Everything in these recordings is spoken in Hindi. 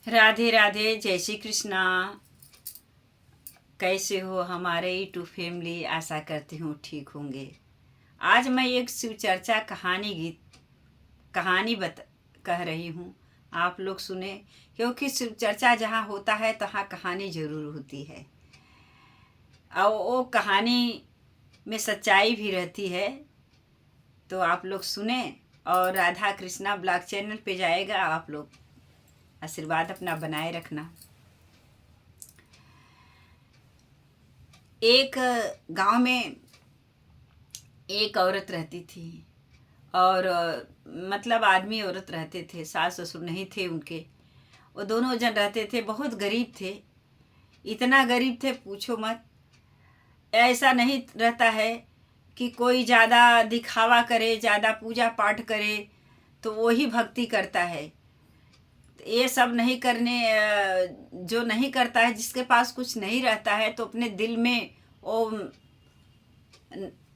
राधे राधे, जय श्री कृष्णा। कैसे हो हमारे यूट्यूब फैमिली? आशा करती हूँ ठीक होंगे। आज मैं एक शिव चर्चा कहानी कह रही हूँ। आप लोग सुने, क्योंकि शिव चर्चा जहाँ होता है तहाँ कहानी जरूर होती है और वो कहानी में सच्चाई भी रहती है। तो आप लोग सुने और राधा कृष्णा ब्लॉग चैनल पे जाएगा। आप लोग आशीर्वाद अपना बनाए रखना। एक गांव में एक औरत रहती थी और मतलब आदमी औरत रहते थे। सास ससुर नहीं थे उनके। वो दोनों जन रहते थे, बहुत गरीब थे। इतना गरीब थे पूछो मत। ऐसा नहीं रहता है कि कोई ज़्यादा दिखावा करे, ज़्यादा पूजा पाठ करे तो वही भक्ति करता है। ये सब नहीं करने जो नहीं करता है, जिसके पास कुछ नहीं रहता है तो अपने दिल में वो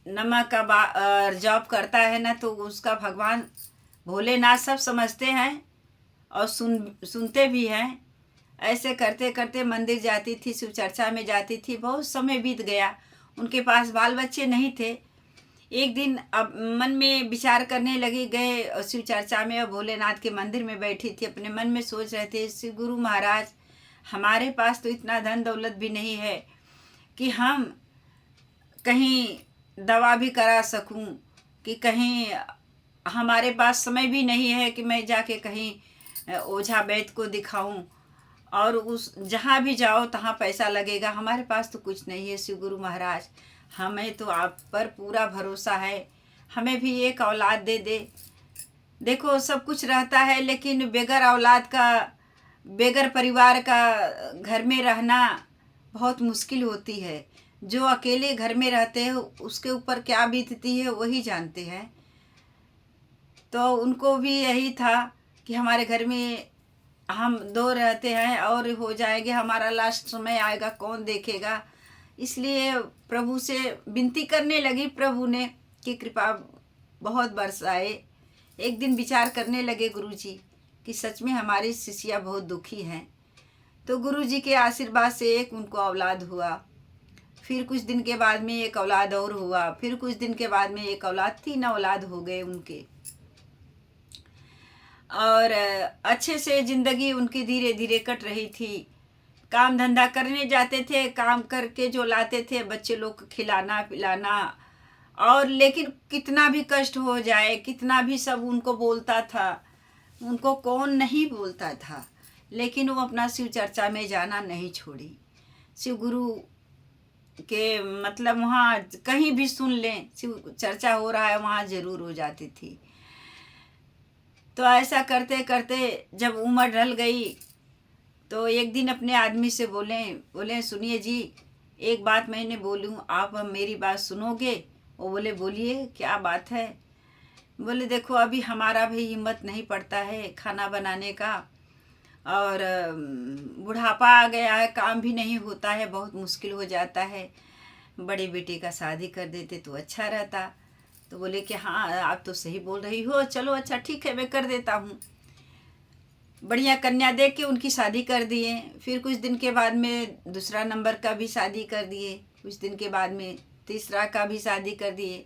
नमक का जॉब करता है ना, तो उसका भगवान भोलेनाथ सब समझते हैं और सुनते भी हैं। ऐसे करते करते मंदिर जाती थी, शिव चर्चा में जाती थी। बहुत समय बीत गया, उनके पास बाल बच्चे नहीं थे। एक दिन अब मन में विचार करने लगी, गए शिव चर्चा में और भोलेनाथ के मंदिर में बैठी थी। अपने मन में सोच रहे थे, शिव गुरु महाराज, हमारे पास तो इतना धन दौलत भी नहीं है कि हम कहीं दवा भी करा सकूं, कि कहीं हमारे पास समय भी नहीं है कि मैं जाके कहीं ओझा वैद्य को दिखाऊं, और उस जहाँ भी जाओ तहाँ पैसा लगेगा। हमारे पास तो कुछ नहीं है। शिव गुरु महाराज, हमें तो आप पर पूरा भरोसा है, हमें भी एक औलाद दे दे। देखो, सब कुछ रहता है लेकिन बेगर औलाद का, बेगर परिवार का घर में रहना बहुत मुश्किल होती है। जो अकेले घर में रहते हैं उसके ऊपर क्या बीतती है वही जानते हैं। तो उनको भी यही था कि हमारे घर में हम दो रहते हैं और हो जाएंगे, हमारा लास्ट समय आएगा, कौन देखेगा। इसलिए प्रभु से विनती करने लगी। प्रभु ने कि कृपा बहुत बरसाए। एक दिन विचार करने लगे गुरुजी कि सच में हमारी शिष्या बहुत दुखी हैं। तो गुरुजी के आशीर्वाद से एक उनको औलाद हुआ। फिर कुछ दिन के बाद में एक औलाद और हुआ। फिर कुछ दिन के बाद में एक औलाद, 3 औलाद हो गए उनके। और अच्छे से ज़िंदगी उनकी धीरे धीरे कट रही थी। काम धंधा करने जाते थे, काम करके जो लाते थे बच्चे लोग को खिलाना पिलाना। और लेकिन कितना भी कष्ट हो जाए, कितना भी सब उनको बोलता था, उनको कौन नहीं बोलता था, लेकिन वो अपना शिव चर्चा में जाना नहीं छोड़ी। शिव गुरु के मतलब वहाँ कहीं भी सुन लें शिव चर्चा हो रहा है, वहाँ ज़रूर हो जाती थी। तो ऐसा करते करते जब उम्र ढल गई तो एक दिन अपने आदमी से बोले सुनिए जी, एक बात मैंने बोलूँ, आप मेरी बात सुनोगे? वो बोले बोलिए, क्या बात है? बोले देखो, अभी हमारा भी हिम्मत नहीं पड़ता है खाना बनाने का, और बुढ़ापा आ गया है, काम भी नहीं होता है, बहुत मुश्किल हो जाता है। बड़ी बेटी का शादी कर देते तो अच्छा रहता। तो बोले कि हाँ, आप तो सही बोल रही हो, चलो अच्छा ठीक है, मैं कर देता हूँ। बढ़िया कन्या देख के उनकी शादी कर दिए। फिर कुछ दिन के बाद में दूसरा नंबर का भी शादी कर दिए। कुछ दिन के बाद में तीसरा का भी शादी कर दिए।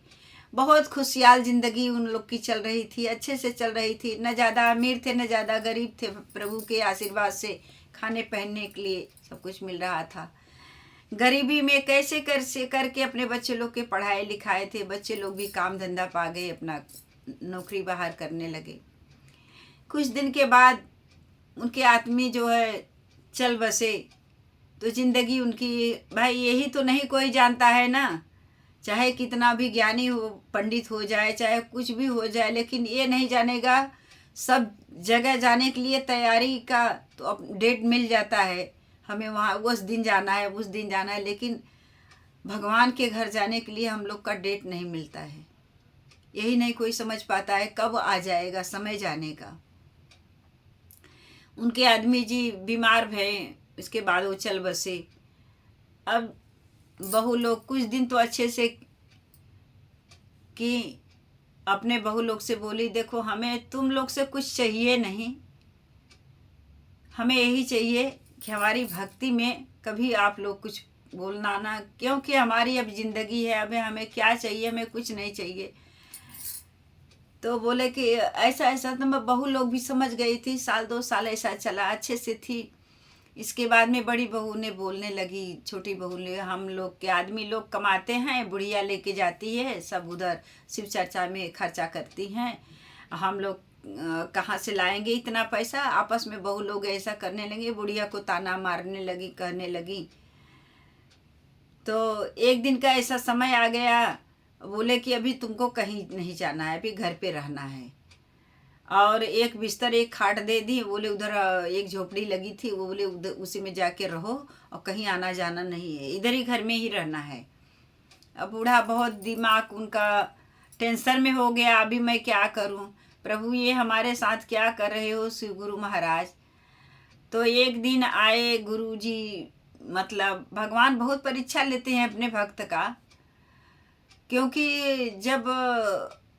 बहुत खुशहाल ज़िंदगी उन लोग की चल रही थी, अच्छे से चल रही थी। न ज़्यादा अमीर थे न ज़्यादा गरीब थे। प्रभु के आशीर्वाद से खाने पहनने के लिए सब कुछ मिल रहा था। गरीबी में कैसे करके अपने बच्चे लोग के पढ़ाए लिखाए थे। बच्चे लोग भी काम धंधा पा गए, अपना नौकरी बाहर करने लगे। कुछ दिन के बाद उनके आदमी जो है चल बसे। तो ज़िंदगी उनकी, भाई यही तो नहीं कोई जानता है ना, चाहे कितना भी ज्ञानी हो, पंडित हो जाए, चाहे कुछ भी हो जाए, लेकिन ये नहीं जानेगा। सब जगह जाने के लिए तैयारी का तो अब डेट मिल जाता है, हमें वहाँ उस दिन जाना है, उस दिन जाना है, लेकिन भगवान के घर जाने के लिए हम लोग का डेट नहीं मिलता है। यही नहीं कोई समझ पाता है कब आ जाएगा समय जाने का। उनके आदमी जी बीमार भये, इसके बाद वो चल बसे। अब बहू लोग कुछ दिन तो अच्छे से कि अपने बहू लोग से बोली, देखो हमें तुम लोग से कुछ चाहिए नहीं, हमें यही चाहिए कि हमारी भक्ति में कभी आप लोग कुछ बोलना ना, क्योंकि हमारी अब ज़िंदगी है, अब हमें क्या चाहिए, हमें कुछ नहीं चाहिए। तो बोले कि ऐसा ऐसा, तो मैं बहू लोग भी समझ गई थी, 1-2 साल ऐसा चला, अच्छे से थी। इसके बाद में बड़ी बहू ने बोलने लगी, छोटी बहू ने, हम लोग के आदमी लोग कमाते हैं, बुढ़िया लेके जाती है, सब उधर शिव चर्चा में खर्चा करती हैं, हम लोग कहाँ से लाएंगे इतना पैसा। आपस में बहू लोग ऐसा करने लगे, बुढ़िया को ताना मारने लगी, कहने लगी। तो एक दिन का ऐसा समय आ गया, बोले कि अभी तुमको कहीं नहीं जाना है, अभी घर पे रहना है। और एक बिस्तर एक खाट दे दी, बोले उधर एक झोपड़ी लगी थी, वो बोले उधर उसी में जाके रहो और कहीं आना जाना नहीं है, इधर ही घर में ही रहना है। अब बूढ़ा बहुत दिमाग उनका टेंशन में हो गया, अभी मैं क्या करूं, प्रभु ये हमारे साथ क्या कर रहे हो शिव गुरु महाराज। तो एक दिन आए गुरु जी, मतलब भगवान बहुत परीक्षा लेते हैं अपने भक्त का, क्योंकि जब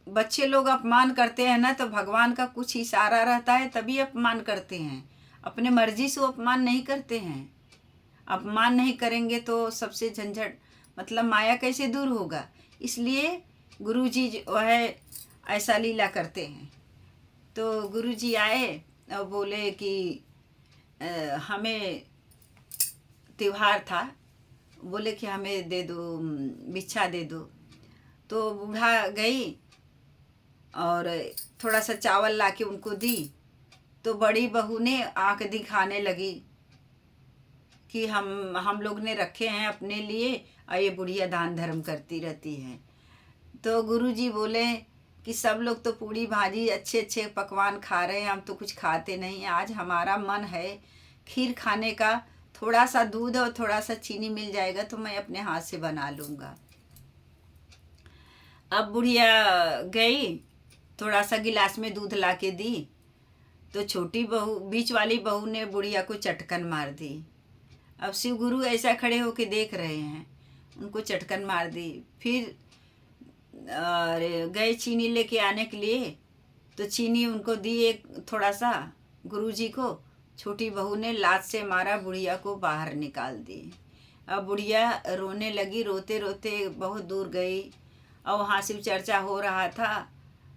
बच्चे लोग अपमान करते हैं ना, तो भगवान का कुछ इशारा रहता है तभी अपमान करते हैं, अपने मर्जी से वो अपमान नहीं करते हैं। अपमान नहीं करेंगे तो सबसे झंझट, मतलब माया कैसे दूर होगा। इसलिए गुरु जी जो है ऐसा लीला करते हैं। तो गुरु जी आए और बोले कि हमें त्योहार था, बोले कि हमें दे दो, भिक्षा दे दो। तो बूढ़ा गई और थोड़ा सा चावल लाके उनको दी। तो बड़ी बहू ने आंख दिखाने लगी कि हम लोग ने रखे हैं अपने लिए और ये बुढ़िया दान धर्म करती रहती है। तो गुरुजी बोले कि सब लोग तो पूड़ी भाजी अच्छे अच्छे पकवान खा रहे हैं, हम तो कुछ खाते नहीं, आज हमारा मन है खीर खाने का, थोड़ा सा दूध और थोड़ा सा चीनी मिल जाएगा तो मैं अपने हाथ से बना लूँगा। अब बुढ़िया गई, थोड़ा सा गिलास में दूध ला के दी। तो छोटी बहू, बीच वाली बहू ने बुढ़िया को चटकन मार दी। अब शिव गुरु ऐसा खड़े होके देख रहे हैं, उनको चटकन मार दी। फिर गए चीनी लेके आने के लिए, तो चीनी उनको दी एक थोड़ा सा गुरुजी को। छोटी बहू ने लात से मारा, बुढ़िया को बाहर निकाल दी। अब बुढ़िया रोने लगी, रोते रोते बहुत दूर गई और वहाँ शिव चर्चा हो रहा था।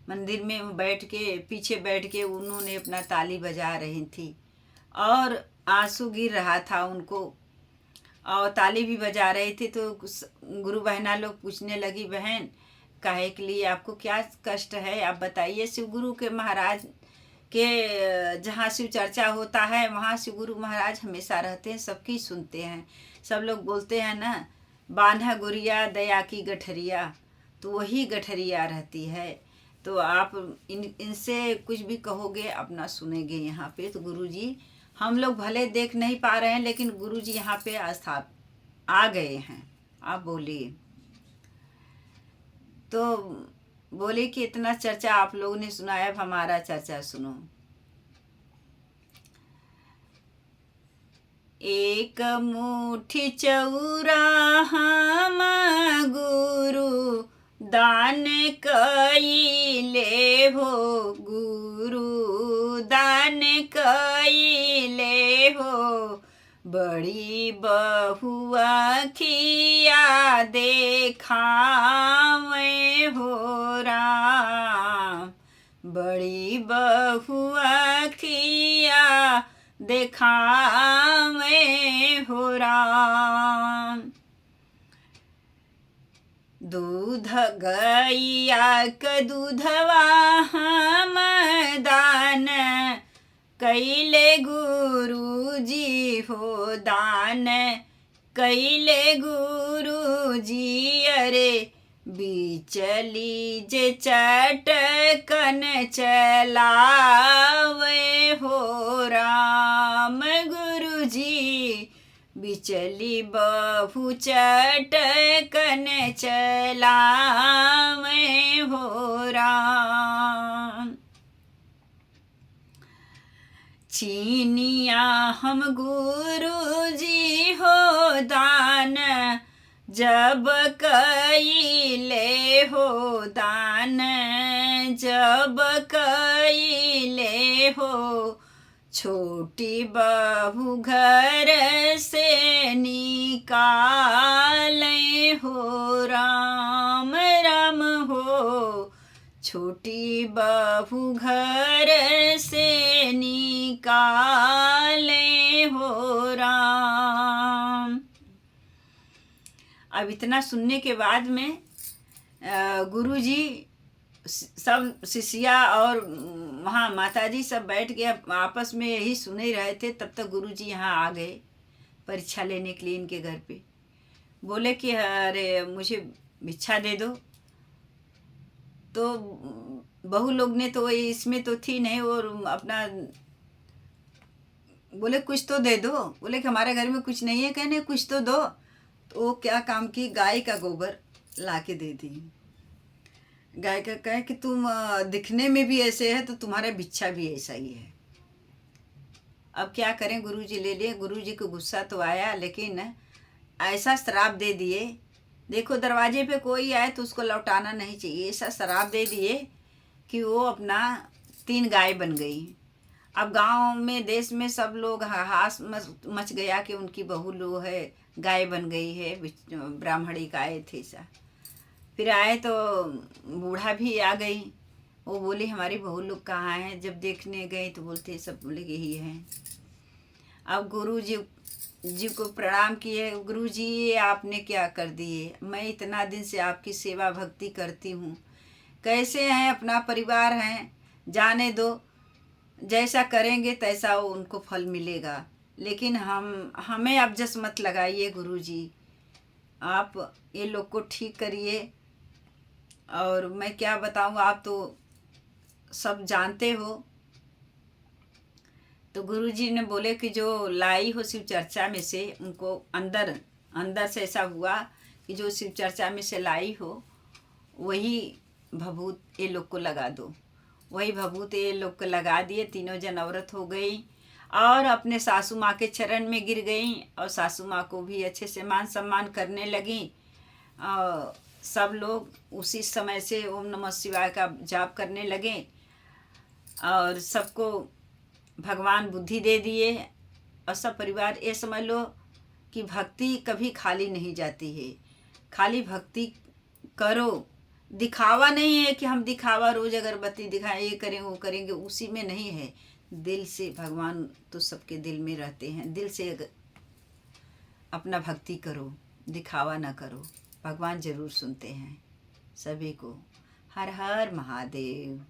मंदिर में बैठ के, पीछे बैठ के उन्होंने अपना ताली बजा रही थी और आंसू गिर रहा था उनको, और ताली भी बजा रही थी। तो गुरु बहना लोग पूछने लगी, बहन काहे के लिए, आपको क्या कष्ट है, आप बताइए। शिव गुरु के महाराज के जहाँ शिव चर्चा होता है वहाँ शिव गुरु महाराज हमेशा रहते हैं, सबकी सुनते हैं। सब लोग बोलते हैं ना, बान्हा गुरिया दया की गठरिया, तो वही गठरिया रहती है। तो आप इनसे कुछ भी कहोगे अपना सुनेंगे यहाँ पे। तो गुरुजी, हम लोग भले देख नहीं पा रहे हैं लेकिन गुरुजी यहाँ पे आस्था आ गए हैं, आप बोलिए। तो बोले कि इतना चर्चा आप लोगों ने सुना है, अब हमारा चर्चा सुनो। एक मुट्ठी चौरा हम गुरु दान कइले हो, गुरु दान कइले हो। बड़ी बहुआ खिया देखावे हो राम, बड़ी बहुआ खिया देखावे हो राम। दूध गैया क दूधवा हम दान कैले गुरुजी हो, दान कैले गुरुजी। अरे बिचली जे चटकन चलावे हो राम, गुरुजी बिचली बहु चटकन चलावे हो राम। चीनिया हम गुरुजी हो दान जब कइले हो, दान जब कइले हो। छोटी बहू घर से निकाले हो राम राम हो। छोटी बहू घर से निकाले हो राम। अब इतना सुनने के बाद में गुरुजी सब शिष्या और वहाँ माताजी सब बैठ के आपस में यही सुन ही रहे थे। तब तक गुरुजी यहाँ आ गए परीक्षा लेने के लिए इनके घर पे। बोले कि अरे मुझे भिक्षा दे दो। तो बहू लोग ने तो इसमें तो थी नहीं और अपना बोले कुछ तो दे दो। बोले कि हमारे घर में कुछ नहीं है, कहने कुछ तो दो। तो वो क्या काम की, गाय का गोबर ला के दे दी। गाय का कहे कि तुम दिखने में भी ऐसे है तो तुम्हारा भिक्षा भी ऐसा ही है। अब क्या करें, गुरुजी ले लिए। गुरुजी को गुस्सा तो आया, लेकिन ऐसा श्राप दे दिए। देखो दरवाजे पे कोई आए तो उसको लौटाना नहीं चाहिए। ऐसा श्राप दे दिए कि वो अपना 3 गाय बन गई। अब गांव में देश में सब लोग हास मच गया कि उनकी बहू लो है गाय बन गई है। ब्राह्मणी का आए थे सा। फिर आए तो बूढ़ा भी आ गई। वो बोली हमारी बहू लोग कहाँ हैं। जब देखने गए तो बोलते सब बोले यही हैं। अब गुरु जी को प्रणाम किए। गुरु जी ये आपने क्या कर दिए, मैं इतना दिन से आपकी सेवा भक्ति करती हूँ। कैसे हैं, अपना परिवार हैं, जाने दो, जैसा करेंगे तैसा वो उनको फल मिलेगा। लेकिन हमें अब जस मत लगाइए गुरु जी, आप ये लोग को ठीक करिए। और मैं क्या बताऊँ, आप तो सब जानते हो। तो गुरुजी ने बोले कि जो लाई हो शिव चर्चा में से, उनको अंदर से ऐसा हुआ कि जो शिव चर्चा में से लाई हो वही भभूत ये लोग को लगा दो। वही भभूत ये लोग को लगा दिए। तीनों जन औरत हो गई और अपने सासू माँ के चरण में गिर गई और सासू माँ को भी अच्छे से मान सम्मान करने लगी। और सब लोग उसी समय से ओम नमः शिवाय का जाप करने लगे और सबको भगवान बुद्धि दे दिए। और सब परिवार ये समझ लो कि भक्ति कभी खाली नहीं जाती है। खाली भक्ति करो, दिखावा नहीं है कि हम दिखावा रोज अगरबत्ती दिखाएं, ये करें वो करेंगे, उसी में नहीं है। दिल से भगवान तो सबके दिल में रहते हैं। दिल से अपना भक्ति करो, दिखावा ना करो, भगवान जरूर सुनते हैं सभी को। हर हर महादेव।